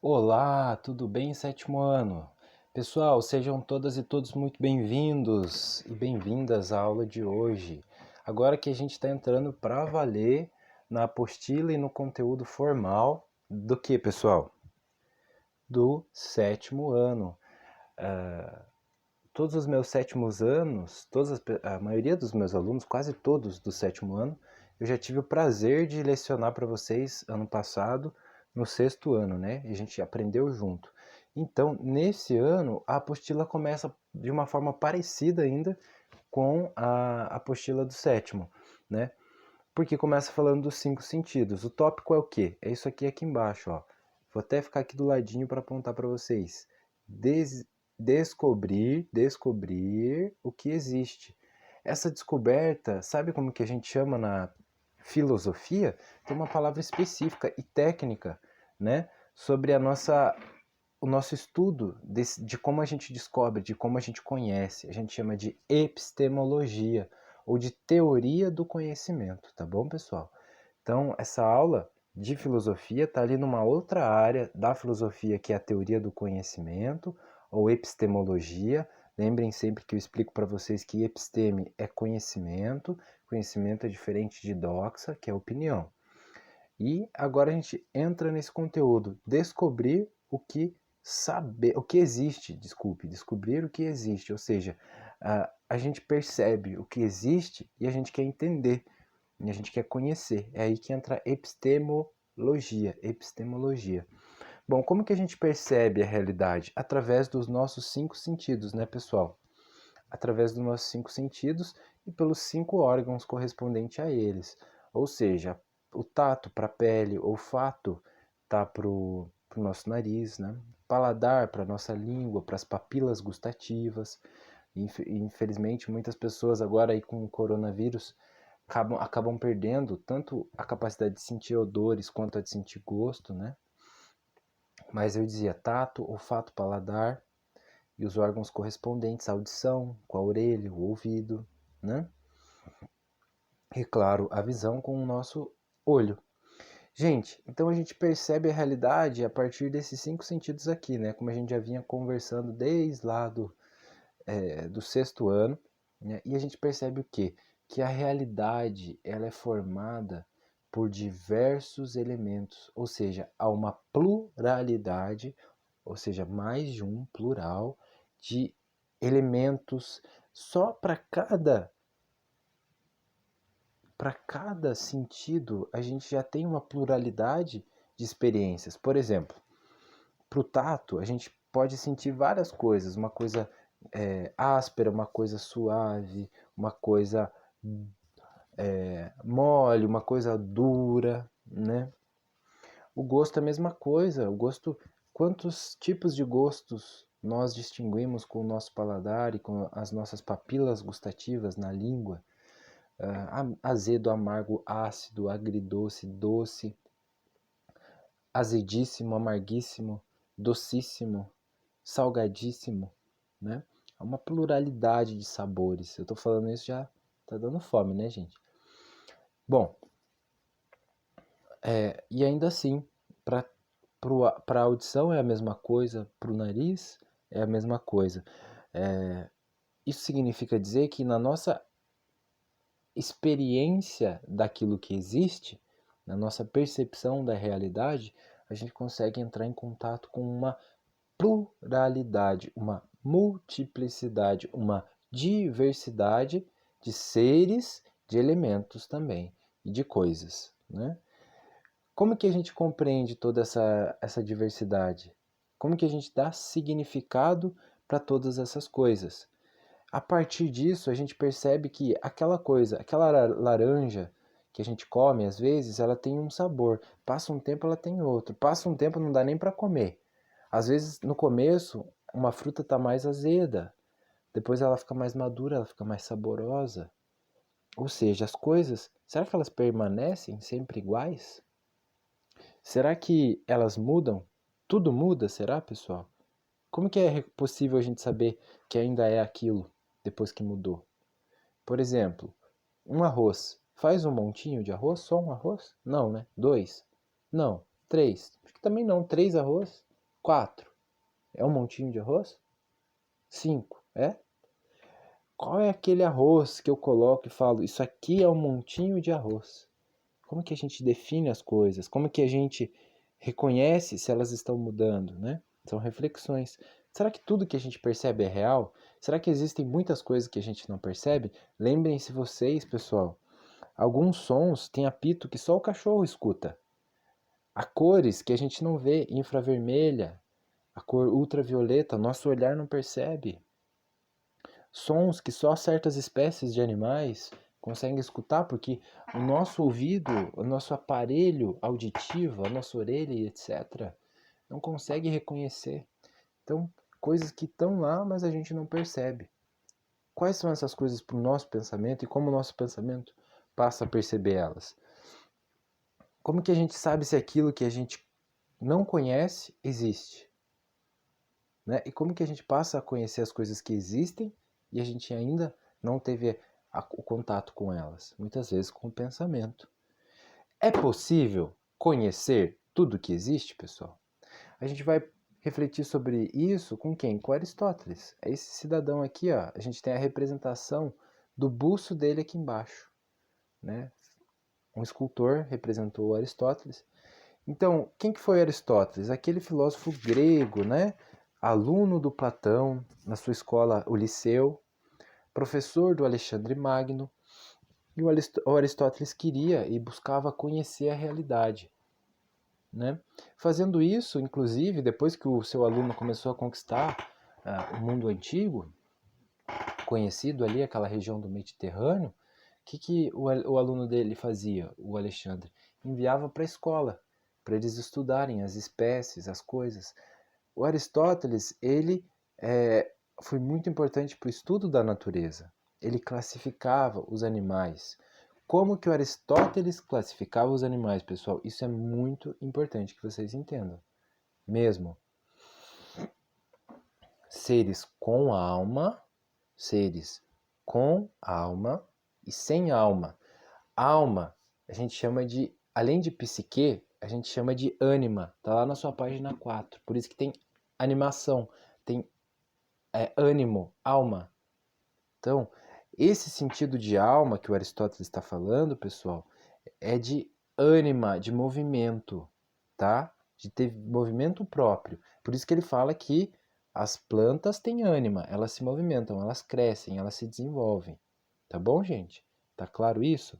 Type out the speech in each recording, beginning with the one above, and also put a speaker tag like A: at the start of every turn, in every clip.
A: Olá, tudo bem, sétimo ano? Pessoal, sejam todas e todos muito bem-vindos e bem-vindas à aula de hoje. Agora que a gente está entrando para valer na apostila e no conteúdo formal do que, pessoal? Do sétimo ano. Todos os meus sétimos anos, a maioria dos meus alunos, quase todos do sétimo ano, eu já tive o prazer de lecionar para vocês ano passado, no sexto ano, né? E a gente aprendeu junto. Então, nesse ano, a apostila começa de uma forma parecida ainda com a apostila do sétimo, né? Porque começa falando dos 5 sentidos. O tópico é o quê? É isso aqui embaixo, ó. Vou até ficar aqui do ladinho para apontar para vocês. Descobrir o que existe. Essa descoberta, sabe como que a gente chama na filosofia? Tem uma palavra específica e técnica, né? Sobre o nosso estudo de como a gente descobre, de como a gente conhece. A gente chama de epistemologia ou de teoria do conhecimento, tá bom, pessoal? Então, essa aula de filosofia está ali numa outra área da filosofia, que é a teoria do conhecimento, ou epistemologia. Lembrem sempre que eu explico para vocês que episteme é conhecimento, conhecimento é diferente de doxa, que é opinião. E agora a gente entra nesse conteúdo, descobrir o que existe, descobrir o que existe, ou seja, a gente percebe o que existe e a gente quer entender, e a gente quer conhecer. É aí que entra a epistemologia. Bom, como que a gente percebe a realidade? Através dos nossos 5 sentidos, né, pessoal? Através dos nossos 5 sentidos e pelos 5 órgãos correspondentes a eles. Ou seja, o tato para a pele, o olfato tá para o nosso nariz, né? Paladar para a nossa língua, para as papilas gustativas. Infelizmente, muitas pessoas agora aí com o coronavírus acabam perdendo tanto a capacidade de sentir odores quanto a de sentir gosto, né? Mas eu dizia tato, olfato, paladar e os órgãos correspondentes à audição, com a orelha, o ouvido, né? E claro, a visão com o nosso olho. Gente, então a gente percebe a realidade a partir desses 5 sentidos aqui, né? Como a gente já vinha conversando desde lá do sexto ano, né? E a gente percebe o quê? Que a realidade ela é formada por diversos elementos, ou seja, há uma pluralidade, ou seja, mais de um plural de elementos só para cada sentido a gente já tem uma pluralidade de experiências. Por exemplo, para o tato a gente pode sentir várias coisas, uma coisa áspera, uma coisa suave, uma coisa mole, uma coisa dura, né? O gosto é a mesma coisa. O gosto, quantos tipos de gostos nós distinguimos com o nosso paladar e com as nossas papilas gustativas na língua? Azedo, amargo, ácido, agridoce, doce, azedíssimo, amarguíssimo, docíssimo, salgadíssimo, né? É uma pluralidade de sabores. Eu tô falando isso já tá dando fome, né, gente? Bom, e ainda assim, para a audição é a mesma coisa, para o nariz é a mesma coisa. Isso significa dizer que na nossa experiência daquilo que existe, na nossa percepção da realidade, a gente consegue entrar em contato com uma pluralidade, uma multiplicidade, uma diversidade de seres, de elementos também e de coisas, né? Como que a gente compreende toda essa diversidade? Como que a gente dá significado para todas essas coisas? A partir disso, a gente percebe que aquela coisa, aquela laranja que a gente come, às vezes, ela tem um sabor. Passa um tempo, ela tem outro. Passa um tempo, não dá nem para comer. Às vezes, no começo, uma fruta está mais azeda. Depois ela fica mais madura, ela fica mais saborosa. Ou seja, as coisas, será que elas permanecem sempre iguais? Será que elas mudam? Tudo muda, será, pessoal? Como que é possível a gente saber que ainda é aquilo depois que mudou? Por exemplo, um arroz. Faz um montinho de arroz? Só um arroz? Não, né? Dois? Não. Três? Acho que também não. Três arroz? 4. É um montinho de arroz? 5. É? Qual é aquele arroz que eu coloco e falo, isso aqui é um montinho de arroz? Como que a gente define as coisas? Como que a gente reconhece se elas estão mudando, né? São reflexões. Será que tudo que a gente percebe é real? Será que existem muitas coisas que a gente não percebe? Lembrem-se vocês, pessoal, alguns sons têm apito que só o cachorro escuta. Há cores que a gente não vê, infravermelha, a cor ultravioleta, nosso olhar não percebe. Sons que só certas espécies de animais conseguem escutar, porque o nosso ouvido, o nosso aparelho auditivo, a nossa orelha e etc., não consegue reconhecer. Então, coisas que estão lá, mas a gente não percebe. Quais são essas coisas para o nosso pensamento e como o nosso pensamento passa a perceber elas? Como que a gente sabe se aquilo que a gente não conhece existe? Né? E como que a gente passa a conhecer as coisas que existem e a gente ainda não teve o contato com elas? Muitas vezes com o pensamento. É possível conhecer tudo que existe, pessoal? A gente vai refletir sobre isso com quem? Com Aristóteles. É esse cidadão aqui, ó. A gente tem a representação do busto dele aqui embaixo, né? Um escultor representou Aristóteles. Então, quem que foi Aristóteles? Aquele filósofo grego, né? Aluno do Platão na sua escola, o Liceu, professor do Alexandre Magno. E o Aristóteles queria e buscava conhecer a realidade, né? Fazendo isso, inclusive, depois que o seu aluno começou a conquistar o mundo antigo, conhecido ali, aquela região do Mediterrâneo, o que o aluno dele fazia, o Alexandre? Enviava para a escola, para eles estudarem as espécies, as coisas. O Aristóteles, ele foi muito importante para o estudo da natureza. Ele classificava os animais. Como que o Aristóteles classificava os animais, pessoal? Isso é muito importante que vocês entendam. Mesmo. Seres com alma, seres com alma e sem alma. Alma, a gente chama de, além de psique, a gente chama de ânima. Tá lá na sua página 4. Por isso que tem animação, tem ânimo, alma. Então, esse sentido de alma que o Aristóteles está falando, pessoal, é de ânima, de movimento, tá? De ter movimento próprio. Por isso que ele fala que as plantas têm ânima, elas se movimentam, elas crescem, elas se desenvolvem. Tá bom, gente? Tá claro isso?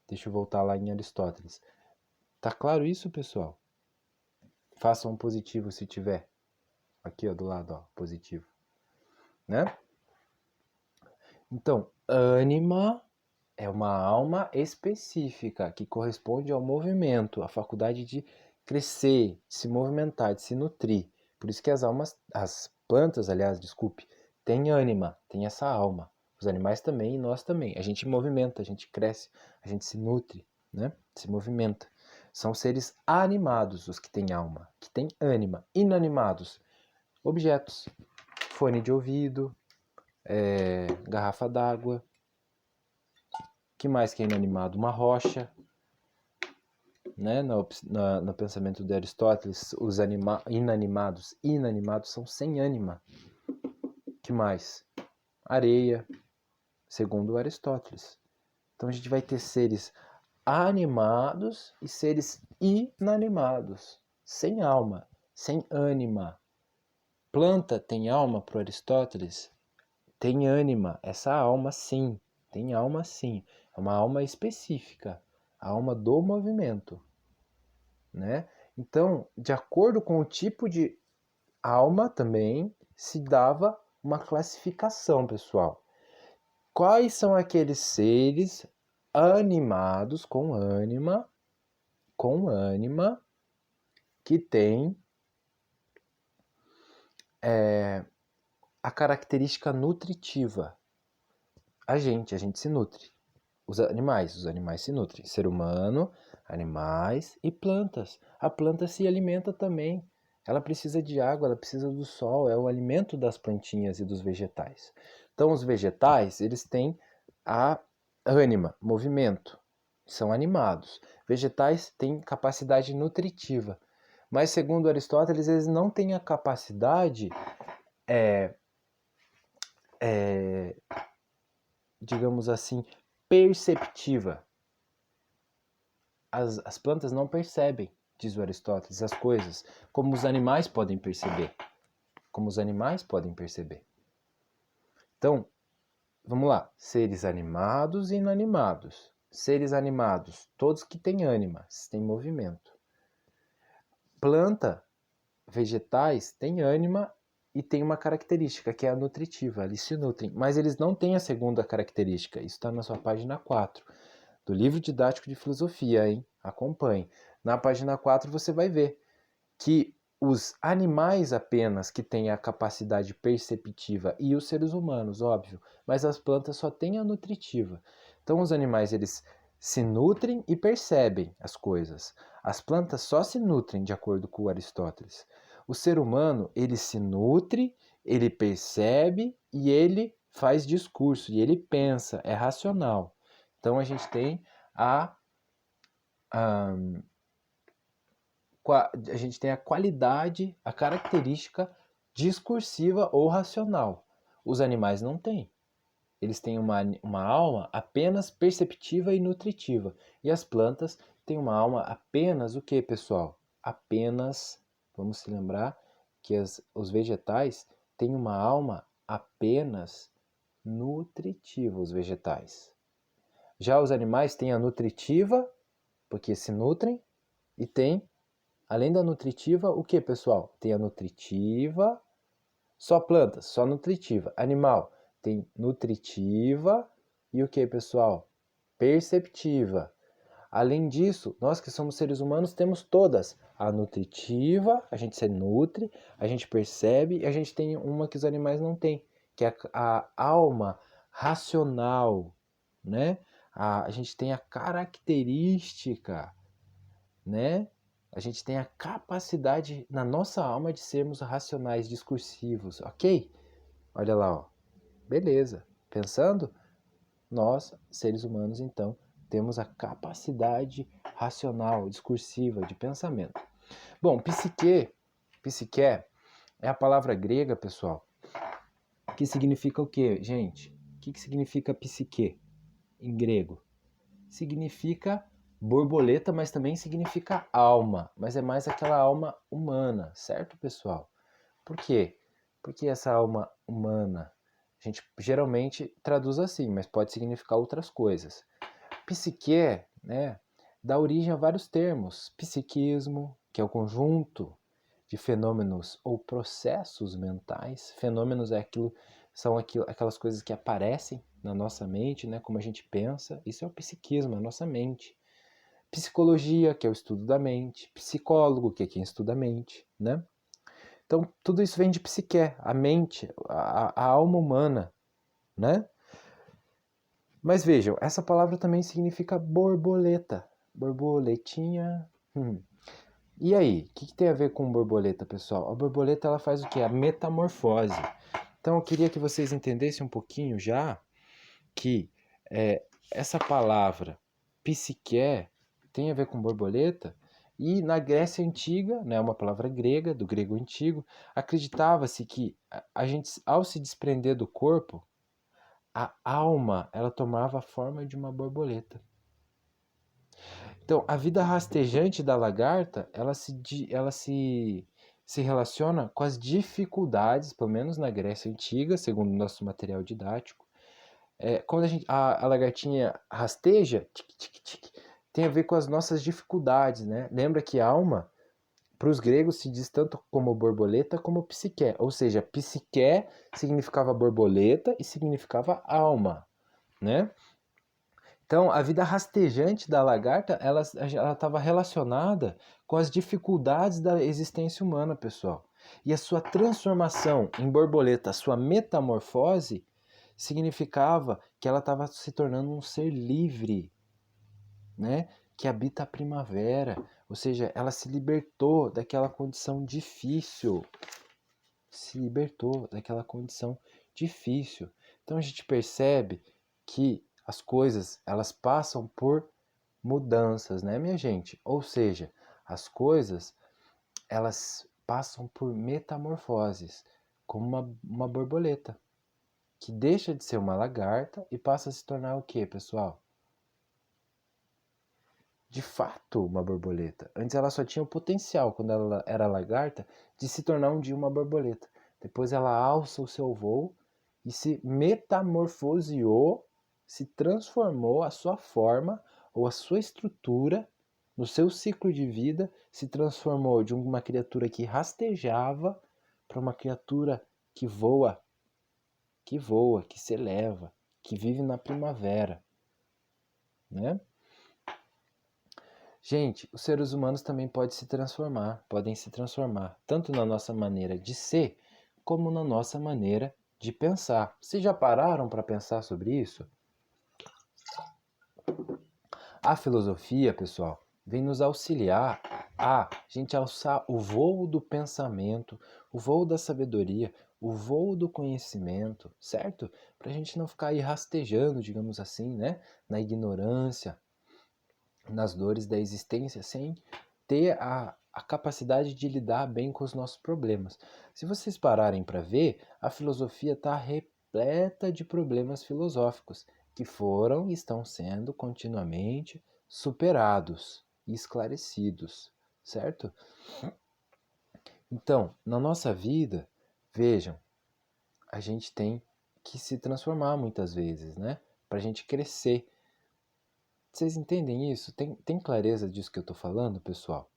A: Deixa eu voltar lá em Aristóteles. Tá claro isso, pessoal? Faça um positivo se tiver. Aqui, ó, do lado, ó, positivo. Né? Então, ânima é uma alma específica que corresponde ao movimento, à faculdade de crescer, de se movimentar, de se nutrir. Por isso que as plantas, aliás, desculpe, têm ânima, têm essa alma. Os animais também e nós também. A gente movimenta, a gente cresce, a gente se nutre, né? Se movimenta. São seres animados os que têm alma, que têm ânima. Inanimados, objetos, fone de ouvido, garrafa d'água. Que mais que é inanimado? Uma rocha, né? No pensamento de Aristóteles, os inanimados são sem ânima. Que mais? Areia, segundo Aristóteles. Então a gente vai ter seres animados e seres inanimados, sem alma, sem ânima. Planta tem alma para Aristóteles? Tem ânima, essa alma sim, tem alma sim. É uma alma específica, a alma do movimento, né? Então, de acordo com o tipo de alma também se dava uma classificação, pessoal. Quais são aqueles seres animados com ânima, que têm a característica nutritiva? A gente se nutre. Os animais se nutrem. Ser humano, animais e plantas. A planta se alimenta também. Ela precisa de água, ela precisa do sol, é o alimento das plantinhas e dos vegetais. Então, os vegetais, eles têm a ânima, movimento, são animados. Vegetais têm capacidade nutritiva. Mas segundo Aristóteles, eles não têm a capacidade, digamos assim, perceptiva. As plantas não percebem, diz o Aristóteles, as coisas como os animais podem perceber. Como os animais podem perceber. Então, vamos lá. Seres animados e inanimados. Seres animados, todos que têm ânima, têm movimento. Planta, vegetais, têm ânima e tem uma característica que é a nutritiva. Eles se nutrem, mas eles não têm a segunda característica. Isso está na sua página 4 do livro didático de filosofia, hein? Acompanhe. Na página 4 você vai ver que os animais apenas que têm a capacidade perceptiva e os seres humanos, óbvio, mas as plantas só têm a nutritiva. Então os animais eles se nutrem e percebem as coisas. As plantas só se nutrem, de acordo com Aristóteles. O ser humano, ele se nutre, ele percebe e ele faz discurso, e ele pensa, é racional. Então a gente tem a gente tem a qualidade, a característica discursiva ou racional. Os animais não têm. Eles têm uma alma apenas perceptiva e nutritiva. E as plantas têm uma alma apenas o que, pessoal? Apenas, vamos se lembrar que os vegetais têm uma alma apenas nutritiva, os vegetais. Já os animais têm a nutritiva, porque se nutrem, e tem, além da nutritiva, o que, pessoal? Tem a nutritiva, só plantas, só nutritiva. Animal, tem nutritiva e o que, pessoal? Perceptiva. Além disso, nós que somos seres humanos temos todas. A nutritiva, a gente se nutre, a gente percebe e a gente tem uma que os animais não têm, que é a alma racional, né? A gente tem a característica, né? A gente tem a capacidade na nossa alma de sermos racionais, discursivos, ok? Olha lá, ó. Beleza. Pensando, nós, seres humanos, então, temos a capacidade racional, discursiva, de pensamento. Bom, psique é a palavra grega, pessoal, que significa o quê, gente? O que significa psique em grego? Significa borboleta, mas também significa alma, mas é mais aquela alma humana, certo, pessoal? Por quê? Porque essa alma humana, a gente geralmente traduz assim, mas pode significar outras coisas. Psique, né, dá origem a vários termos. Psiquismo, que é o conjunto de fenômenos ou processos mentais. Fenômenos são aquelas coisas que aparecem na nossa mente, né, como a gente pensa. Isso é o psiquismo, a nossa mente. Psicologia, que é o estudo da mente. Psicólogo, que é quem estuda a mente, né? Então, tudo isso vem de psique, a mente, a alma humana, né? Mas vejam, essa palavra também significa borboleta. Borboletinha. E aí, o que tem a ver com borboleta, pessoal? A borboleta ela faz o quê? A metamorfose. Então eu queria que vocês entendessem um pouquinho já que essa palavra psique tem a ver com borboleta. E na Grécia Antiga, né, uma palavra grega, do grego antigo, acreditava-se que a gente, ao se desprender do corpo, a alma ela tomava a forma de uma borboleta. Então, a vida rastejante da lagarta, se relaciona com as dificuldades, pelo menos na Grécia Antiga, segundo o nosso material didático. Quando a lagartinha rasteja, tic, tic, tic, tem a ver com as nossas dificuldades, né? Lembra que alma, para os gregos, se diz tanto como borboleta como psique. Ou seja, psique significava borboleta e significava alma, né? Então, a vida rastejante da lagarta, ela estava relacionada com as dificuldades da existência humana, pessoal. E a sua transformação em borboleta, a sua metamorfose, significava que ela estava se tornando um ser livre, né? Que habita a primavera. Ou seja, ela se libertou daquela condição difícil. Se libertou daquela condição difícil. Então, a gente percebe que as coisas, elas passam por mudanças, né, minha gente? Ou seja, as coisas, elas passam por metamorfoses, como uma borboleta, que deixa de ser uma lagarta e passa a se tornar o quê, pessoal? De fato, uma borboleta. Antes ela só tinha o potencial, quando ela era lagarta, de se tornar um dia uma borboleta. Depois ela alça o seu voo e se metamorfoseou, se transformou a sua forma ou a sua estrutura no seu ciclo de vida, se transformou de uma criatura que rastejava para uma criatura que voa, que se eleva, que vive na primavera, né? Gente, os seres humanos também podem se transformar, tanto na nossa maneira de ser, como na nossa maneira de pensar. Vocês já pararam para pensar sobre isso? A filosofia, pessoal, vem nos auxiliar a gente alçar o voo do pensamento, o voo da sabedoria, o voo do conhecimento, certo? Para a gente não ficar aí rastejando, digamos assim, né? Na ignorância, nas dores da existência, sem ter a capacidade de lidar bem com os nossos problemas. Se vocês pararem para ver, a filosofia está repleta de problemas filosóficos que foram e estão sendo continuamente superados e esclarecidos, certo? Então, na nossa vida, vejam, a gente tem que se transformar muitas vezes, né? Para a gente crescer. Vocês entendem isso? Tem clareza disso que eu estou falando, pessoal?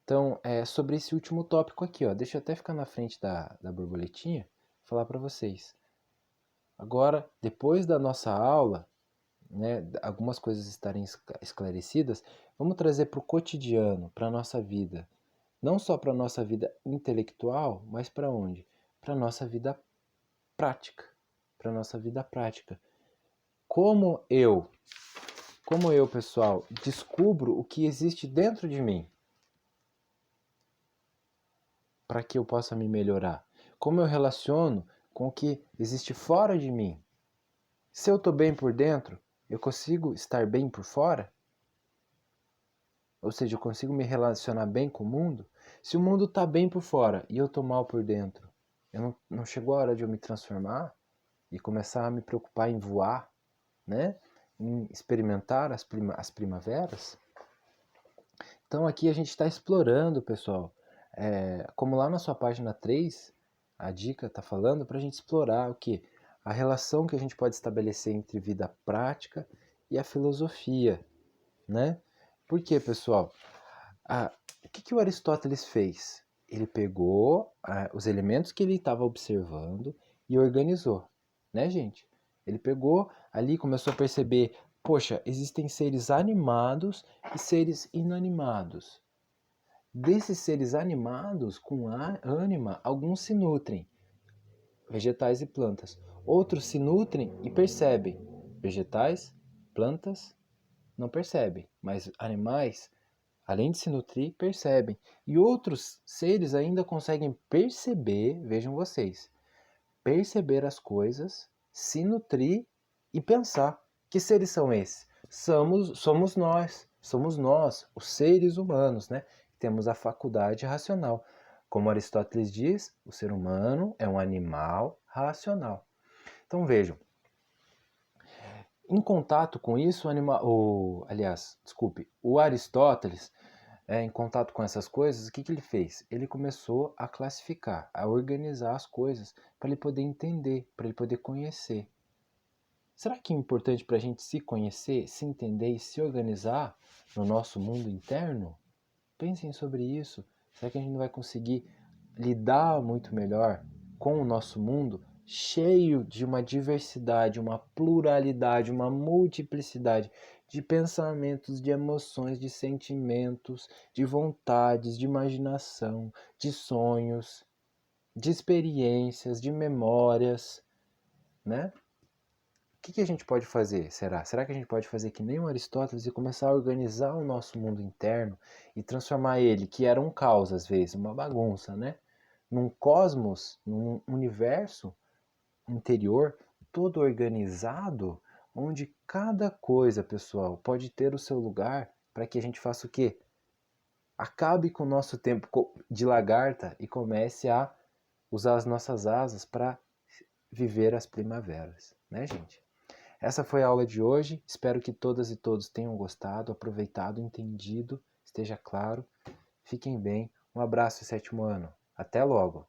A: Então, sobre esse último tópico aqui, ó, deixa eu até ficar na frente da borboletinha e falar para vocês. Agora, depois da nossa aula, né, algumas coisas estarem esclarecidas, vamos trazer para o cotidiano, para a nossa vida. Não só para a nossa vida intelectual, mas para onde? Para a nossa vida prática. Para a nossa vida prática. Como eu, pessoal, descubro o que existe dentro de mim para que eu possa me melhorar? Como eu relaciono com o que existe fora de mim? Se eu estou bem por dentro, eu consigo estar bem por fora? Ou seja, eu consigo me relacionar bem com o mundo? Se o mundo está bem por fora e eu estou mal por dentro, não chegou a hora de eu me transformar e começar a me preocupar em voar, né? Em experimentar as primaveras? Então aqui a gente está explorando, pessoal, como lá na sua página 3, a dica está falando para a gente explorar o que? A relação que a gente pode estabelecer entre vida prática e a filosofia, né? Por quê, pessoal? O que o Aristóteles fez? Ele pegou os elementos que ele estava observando e organizou, né, gente? Ele pegou ali, começou a perceber, poxa, existem seres animados e seres inanimados. Desses seres animados com ânima, alguns se nutrem, vegetais e plantas. Outros se nutrem e percebem, vegetais, plantas não percebem, mas animais, além de se nutrir, percebem. E outros seres ainda conseguem perceber, vejam vocês, perceber as coisas, se nutrir e pensar. Que seres são esses? Somos nós, os seres humanos, né? Temos a faculdade racional. Como Aristóteles diz, o ser humano é um animal racional. Então vejam, em contato com isso, o Aristóteles, em contato com essas coisas, o que ele fez? Ele começou a classificar, a organizar as coisas para ele poder entender, para ele poder conhecer. Será que é importante para a gente se conhecer, se entender e se organizar no nosso mundo interno? Pensem sobre isso. Será que a gente não vai conseguir lidar muito melhor com o nosso mundo cheio de uma diversidade, uma pluralidade, uma multiplicidade de pensamentos, de emoções, de sentimentos, de vontades, de imaginação, de sonhos, de experiências, de memórias, né? O que a gente pode fazer, será? Será que a gente pode fazer que nem o Aristóteles e começar a organizar o nosso mundo interno e transformar ele, que era um caos às vezes, uma bagunça, né? Num cosmos, num universo interior todo organizado, onde cada coisa, pessoal, pode ter o seu lugar para que a gente faça o quê? acabe com o nosso tempo de lagarta e comece a usar as nossas asas para viver as primaveras, né, gente? Essa foi a aula de hoje. Espero que todas e todos tenham gostado, aproveitado, entendido, esteja claro. Fiquem bem. Um abraço, sétimo ano. Até logo!